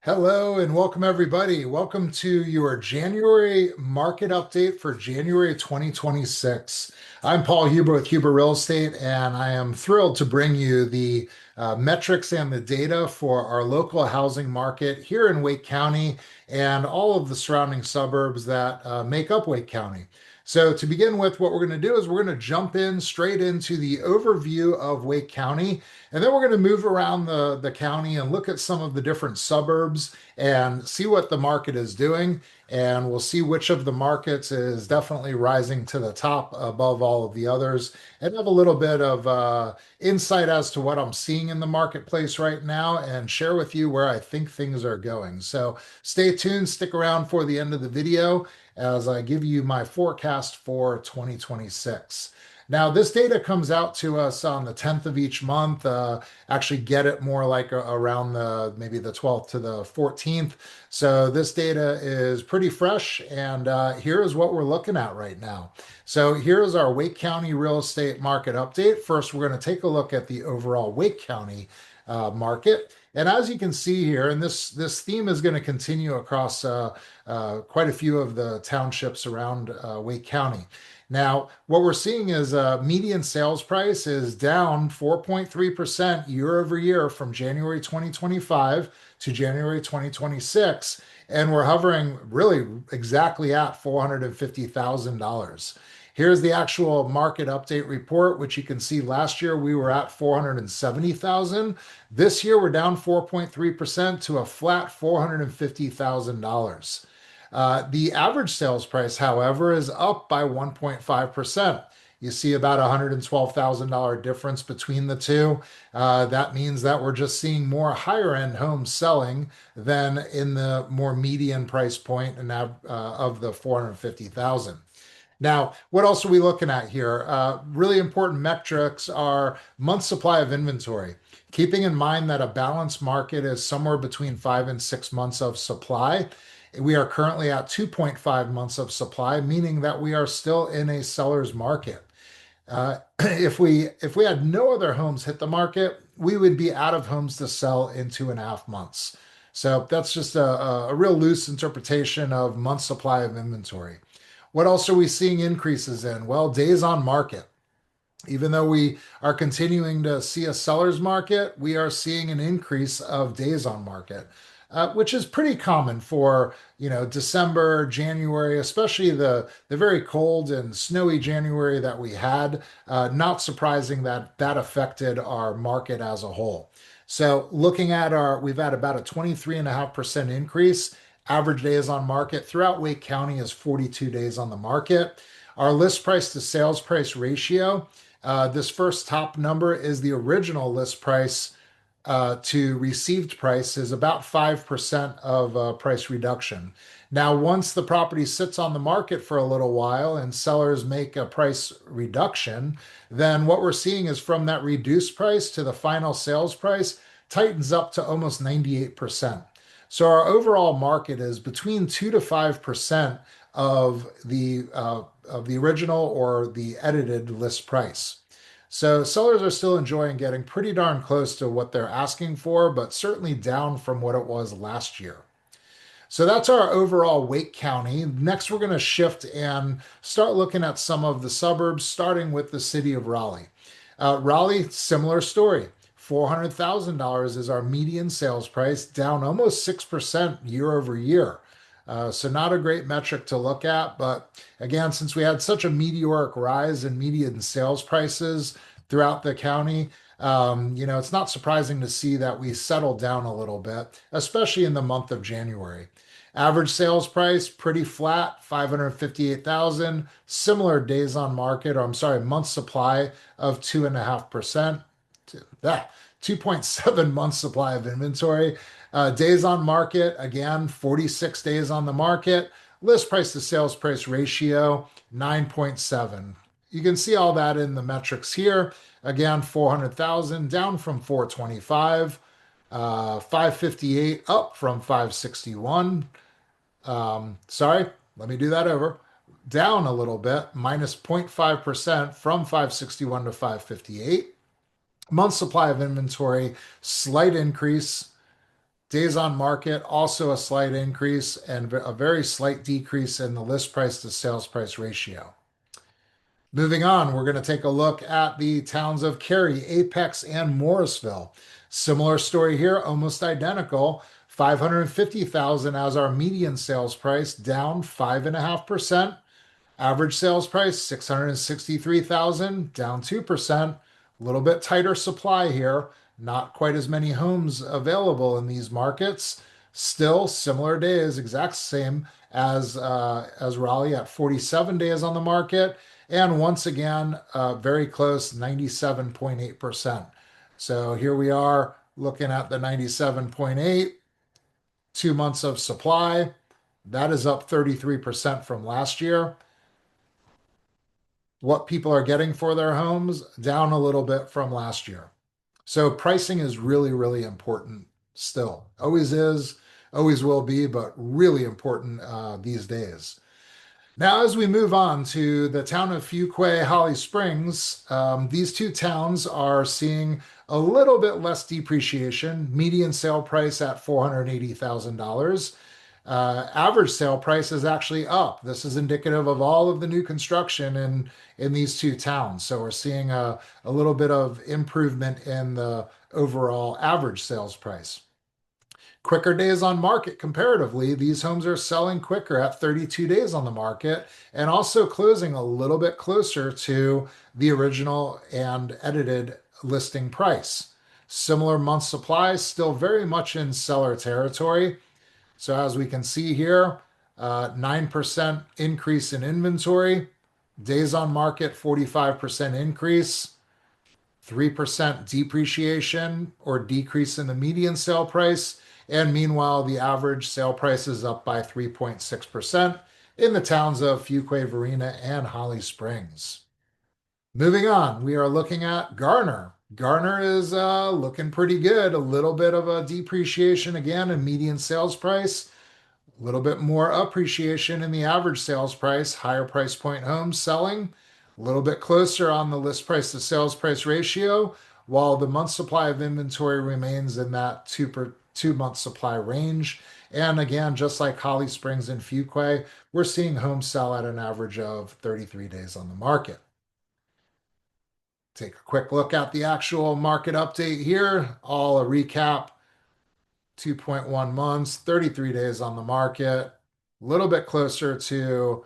Hello and welcome everybody. Welcome to your January market update for January 2026. I'm Paul Huber with Huber Real Estate, and I am thrilled to bring you the metrics and the data for our local housing market here in Wake County and all of the surrounding suburbs that make up Wake County. So to begin with, what we're going to do is we're going to jump in straight into the overview of Wake County. And then we're going to move around the county and look at some of the different suburbs and see what the market is doing. And we'll see which of the markets is definitely rising to the top above all of the others, and have a little bit of insight as to what I'm seeing in the marketplace right now and share with you where I think things are going. So stay tuned, stick around for the end of the video as I give you my forecast for 2026. Now, this data comes out to us on the 10th of each month. Actually, get it more like around maybe the 12th to the 14th. So this data is pretty fresh, and here is what we're looking at right now. So here's our Wake County real estate market update. First, we're going to take a look at the overall Wake County market. And as you can see here, and this theme is going to continue across quite a few of the townships around Wake County. Now, what we're seeing is median sales price is down 4.3% year over year from January 2025 to January 2026. And we're hovering really exactly at $450,000. Here's the actual market update report, which you can see last year we were at 470,000. This year we're down 4.3% to a flat $450,000. The average sales price, however, is up by 1.5%. You see about $112,000 difference between the two. That means that we're just seeing more higher end homes selling than in the more median price point and of the 450,000. Now, what else are we looking at here? Really important metrics are month supply of inventory. Keeping in mind that a balanced market is somewhere between 5 and 6 months of supply. We are currently at 2.5 months of supply, meaning that we are still in a seller's market. If we had no other homes hit the market, we would be out of homes to sell in 2.5 months. So that's just a real loose interpretation of month supply of inventory. What else are we seeing increases in? Well, days on market. Even though we are continuing to see a seller's market, we are seeing an increase of days on market, which is pretty common for, December, January, especially the very cold and snowy January that we had. Not surprising that that affected our market as a whole. So looking at we've had about a 23.5% increase. Average days on market throughout Wake County is 42 days on the market. Our list price to sales price ratio, this first top number is the original list price to received price, is about 5% of price reduction. Now, once the property sits on the market for a little while and sellers make a price reduction, then what we're seeing is from that reduced price to the final sales price tightens up to almost 98%. So our overall market is between 2 to 5% of the original or the edited list price. So sellers are still enjoying getting pretty darn close to what they're asking for, but certainly down from what it was last year. So that's our overall Wake County. Next, we're going to shift and start looking at some of the suburbs, starting with the city of Raleigh. Raleigh, similar story. $400,000 is our median sales price, down almost 6% year over year. So not a great metric to look at, but again, since we had such a meteoric rise in median sales prices throughout the county, it's not surprising to see that we settled down a little bit, especially in the month of January. Average sales price, pretty flat, 558,000. Similar days on market, or I'm sorry, month supply of 2.5%. 2.7 months supply of inventory. Days on market, again, 46 days on the market. List price to sales price ratio, 9.7. You can see all that in the metrics here. Again, 400,000 down from 425, 558 up from 561. Sorry, let me do that over. Down a little bit, minus 0.5% from 561 to 558. Month supply of inventory, slight increase Days on market, also a slight increase and a very slight decrease in the list price to sales price ratio. Moving on, we're going to take a look at the towns of Cary, Apex, and Morrisville. Similar story here, almost identical. 550,000 as our median sales price, down 5.5%. Average sales price 663,000, down 2%. A little bit tighter supply here. Not quite as many homes available in these markets. Still similar days, exact same as Raleigh at 47 days on the market. And once again, very close, 97.8%. So here we are looking at the 97.8, 2 months of supply. That is up 33% from last year. What people are getting for their homes down a little bit from last year. So pricing is really, really important still. Always is, always will be, but really important these days. Now, as we move on to the town of Fuquay, Holly Springs, these two towns are seeing a little bit less depreciation. Median sale price at $480,000. Average sale price is actually up. This is indicative of all of the new construction in these two towns. So we're seeing a little bit of improvement in the overall average sales price. Quicker days on market comparatively, these homes are selling quicker at 32 days on the market and also closing a little bit closer to the original and edited listing price. Similar month supply, still very much in seller territory. So as we can see here, 9% increase in inventory, days on market, 45% increase, 3% depreciation or decrease in the median sale price. And meanwhile, the average sale price is up by 3.6% in the towns of Fuquay, Varina, and Holly Springs. Moving on, we are looking at Garner. Garner is looking pretty good. A little bit of a depreciation again in median sales price, a little bit more appreciation in the average sales price, higher price point homes selling, a little bit closer on the list price to sales price ratio, while the month supply of inventory remains in that 2 month supply range. And again, just like Holly Springs and Fuquay, we're seeing homes sell at an average of 33 days on the market. Take a quick look at the actual market update here. All a recap, 2.1 months, 33 days on the market, a little bit closer to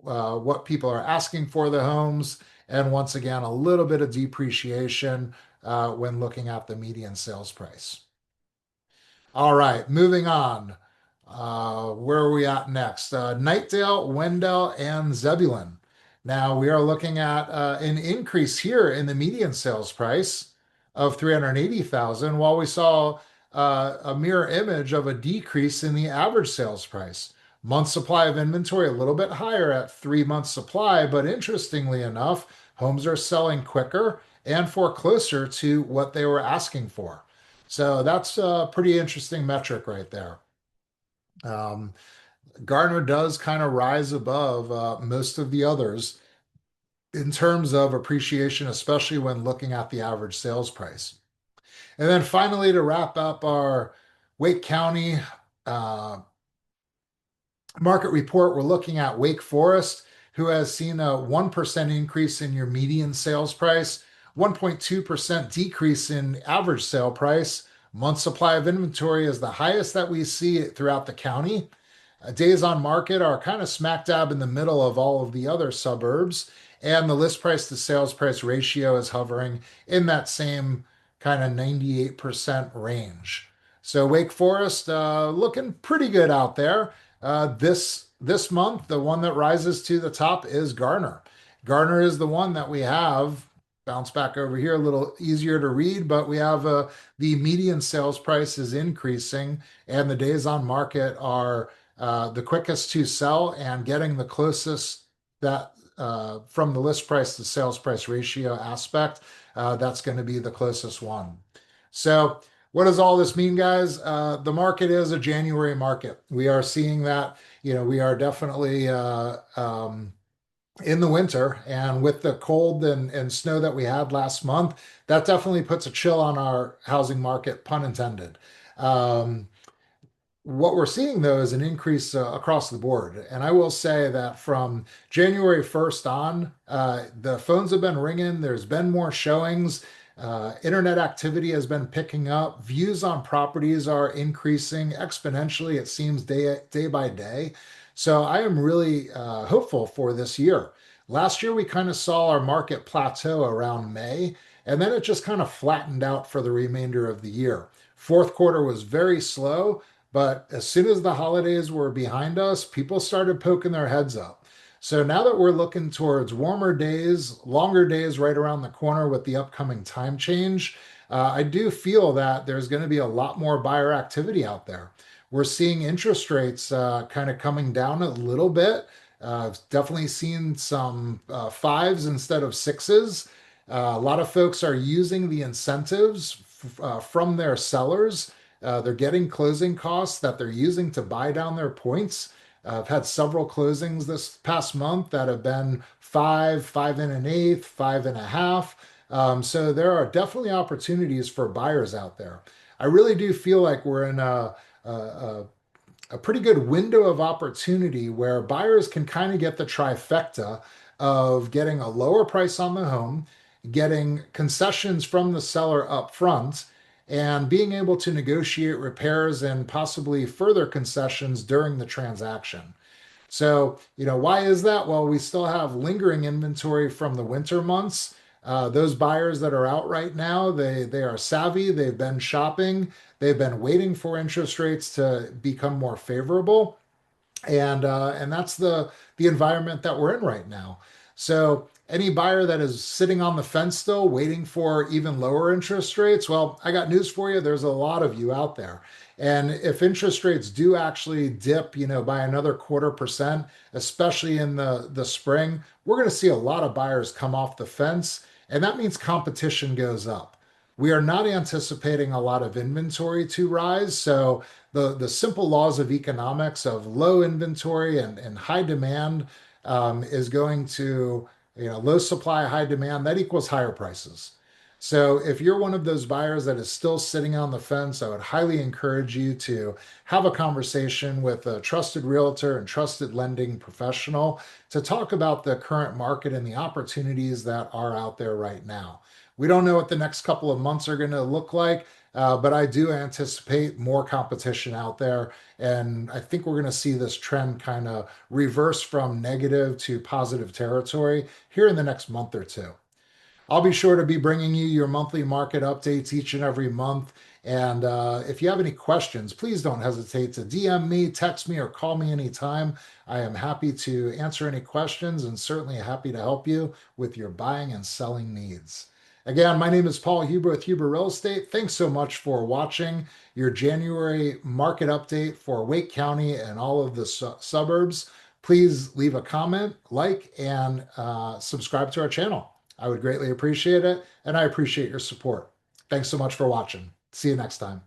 what people are asking for the homes. And once again, a little bit of depreciation when looking at the median sales price. All right, moving on. Where are we at next? Knightdale, Wendell, and Zebulon. Now we are looking at an increase here in the median sales price of 380,000, while we saw a mirror image of a decrease in the average sales price. Month supply of inventory a little bit higher at 3 months supply, but interestingly enough, homes are selling quicker and for closer to what they were asking for. So that's a pretty interesting metric right there. Garner does kind of rise above most of the others in terms of appreciation, especially when looking at the average sales price. And then finally, to wrap up our Wake County market report, we're looking at Wake Forest, who has seen a 1% increase in your median sales price, 1.2% decrease in average sale price. Month supply of inventory is the highest that we see throughout the county. Days on market are kind of smack dab in the middle of all of the other suburbs. And the list price to sales price ratio is hovering in that same kind of 98% range. So Wake Forest looking pretty good out there. This month, the one that rises to the top is Garner. Garner is the one that we have. Bounce back over here, a little easier to read, but we have the median sales price is increasing, and the days on market are the quickest to sell and getting the closest that from the list price to sales price ratio aspect. That's going to be the closest one. So what does all this mean, guys? The market is a January market. We are seeing that, we are definitely in the winter, and with the cold and snow that we had last month, that definitely puts a chill on our housing market, pun intended. What we're seeing though is an increase across the board. And I will say that from January 1st on, the phones have been ringing. There's been more showings. Internet activity has been picking up. Views on properties are increasing exponentially, it seems, day by day. So I am really hopeful for this year. Last year, we kind of saw our market plateau around May, and then it just kind of flattened out for the remainder of the year. Fourth quarter was very slow. But as soon as the holidays were behind us, people started poking their heads up. So now that we're looking towards warmer days, longer days right around the corner with the upcoming time change, I do feel that there's going to be a lot more buyer activity out there. We're seeing interest rates kind of coming down a little bit. I've definitely seen some fives instead of sixes. A lot of folks are using the incentives from their sellers. They're getting closing costs that they're using to buy down their points. I've had several closings this past month that have been five, five and an eighth, five and a half. So there are definitely opportunities for buyers out there. I really do feel like we're in a pretty good window of opportunity where buyers can kind of get the trifecta of getting a lower price on the home, getting concessions from the seller up front, and being able to negotiate repairs and possibly further concessions during the transaction. So, why is that? Well, we still have lingering inventory from the winter months. Those buyers that are out right now, they are savvy. They've been shopping. They've been waiting for interest rates to become more favorable, and that's the environment that we're in right now. So any buyer that is sitting on the fence still waiting for even lower interest rates, well, I got news for you. There's a lot of you out there. And if interest rates do actually dip, by another 1/4%, especially in the spring, we're going to see a lot of buyers come off the fence, and that means competition goes up. We are not anticipating a lot of inventory to rise, so the simple laws of economics of low inventory and high demand is going to, low supply, high demand, that equals higher prices. So if you're one of those buyers that is still sitting on the fence, I would highly encourage you to have a conversation with a trusted realtor and trusted lending professional to talk about the current market and the opportunities that are out there right now. We don't know what the next couple of months are going to look like, but I do anticipate more competition out there. And I think we're going to see this trend kind of reverse from negative to positive territory here in the next month or two. I'll be sure to be bringing you your monthly market updates each and every month. And if you have any questions, please don't hesitate to DM me, text me, or call me anytime. I am happy to answer any questions and certainly happy to help you with your buying and selling needs. Again, my name is Paul Huber with Huber Real Estate. Thanks so much for watching your January market update for Wake County and all of the suburbs. Please leave a comment, like, and subscribe to our channel. I would greatly appreciate it, and I appreciate your support. Thanks so much for watching. See you next time.